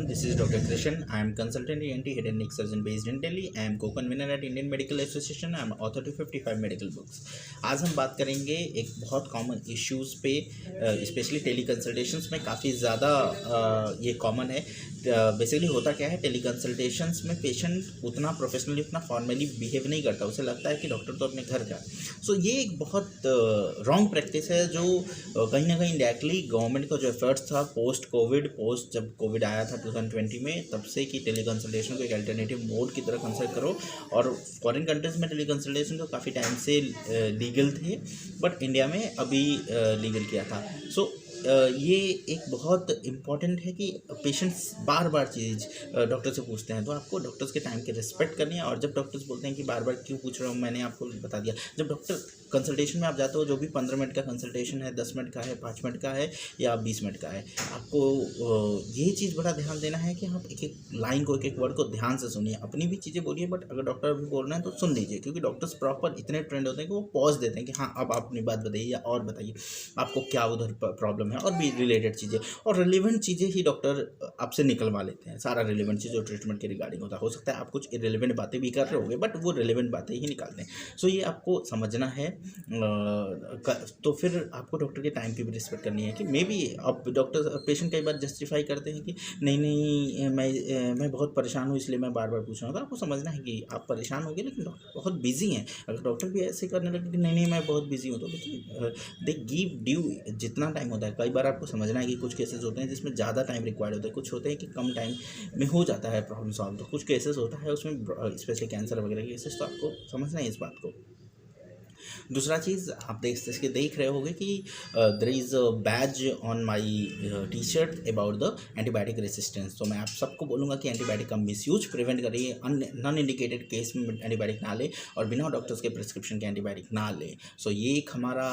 everyone, this is Dr. Krishan. I am consultant ENT head and neck surgeon based in Delhi. I am co-convener at Indian Medical Association. I am author to 55 medical books. आज हम बात करेंगे एक बहुत common issues पे, specially tele consultations में काफ़ी ज़्यादा ये कॉमन है। बेसिकली होता क्या है, टेली कंसल्टेशंस में पेशेंट उतना प्रोफेशनली, उतना फॉर्मली बिहेव नहीं करता, उसे लगता है कि डॉक्टर तो अपने घर का। सो ये एक बहुत रॉन्ग प्रैक्टिस है जो कहीं ना कहीं इंडायरेक्टली गवर्नमेंट का जो एफर्ट्स था पोस्ट जब कोविड आया था 2020 में, तब से कि टेली कंसल्टेशन को एक अल्टरनेटिव मोड की तरह कंसिडर करो। और फॉरेन कंट्रीज़ में टेली कंसल्टेशन तो काफ़ी टाइम से लीगल थे, बट इंडिया में अभी लीगल किया था। सो ये एक बहुत इम्पॉर्टेंट है कि पेशेंट्स बार बार चीज़ डॉक्टर से पूछते हैं, तो आपको डॉक्टर्स के टाइम की रिस्पेक्ट करनी है। और जब डॉक्टर्स बोलते हैं कि बार बार क्यों पूछ रहा हूँ, मैंने आपको बता दिया। जब डॉक्टर कंसल्टेशन में आप जाते हो, जो भी 15 मिनट का कंसल्टेशन है, 10 मिनट का है, 5 मिनट का है या 20 मिनट का है, आपको ये चीज़ बड़ा ध्यान देना है कि आप एक एक लाइन को, एक एक वर्ड को ध्यान से सुनिए। अपनी भी चीज़ें बोलिए, बट अगर डॉक्टर भी बोल रहे हैं तो सुन लीजिए, क्योंकि डॉक्टर्स प्रॉपर इतने ट्रेंड होते हैं कि वो पॉज देते हैं कि हाँ अब आप अपनी बात बताइए या और बताइए आपको क्या उधर प्रॉब्लम है, और भी रिलेटेड चीज़ें और रिलेवेंट चीज़ें ही डॉक्टर आपसे निकलवा लेते हैं। सारा रिलेवेंट चीज़ जो ट्रीटमेंट के रिगार्डिंग होता है, हो सकता है आप कुछ इरेलीवेंट बातें भी कर रहे होंगे, बट वो रिलेवेंट बातें ही निकालते हैं। सो ये आपको समझना है। तो फिर आपको डॉक्टर के टाइम की भी रिस्पेक्ट करनी है कि मे बी अब डॉक्टर पेशेंट कई बार जस्टिफाई करते हैं कि नहीं मैं बहुत परेशान हूँ इसलिए मैं बार बार पूछ रहा हूँ। तो आपको समझना है कि आप परेशान होंगे, लेकिन डॉक्टर बहुत बिजी हैं। अगर डॉक्टर भी ऐसे करने लगे कि नहीं मैं बहुत बिजी हूँ, तो देखिए दे गिव ड्यू जितना टाइम होता है। कई बार आपको समझना है कि कुछ केसेस होते हैं जिसमें ज़्यादा टाइम रिक्वायर्ड होता है, कुछ होते हैं कि कम टाइम में हो जाता है प्रॉब्लम सॉल्व। तो कुछ केसेस होता है उसमें स्पेशली कैंसर वगैरह के केसेस, तो आपको समझना है इस बात को। दूसरा चीज़ आप देख रहे होंगे कि there is a badge on my T shirt about the antibiotic resistance. तो मैं आप सबको बोलूँगा कि एंटीबायोटिक का मिसयूज प्रिवेंट करिए, नॉन इंडिकेटेड केस में एंटीबायोटिक ना लें और बिना डॉक्टर्स के प्रिस्क्रिप्शन के एंटीबायोटिक ना लें। सो ये एक हमारा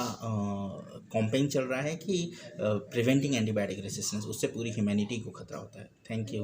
कॉम्पेन चल रहा है कि प्रिवेंटिंग एंटीबायोटिक रेसिस्टेंस, उससे पूरी ह्यूमैनिटी को खतरा होता है। Thank you.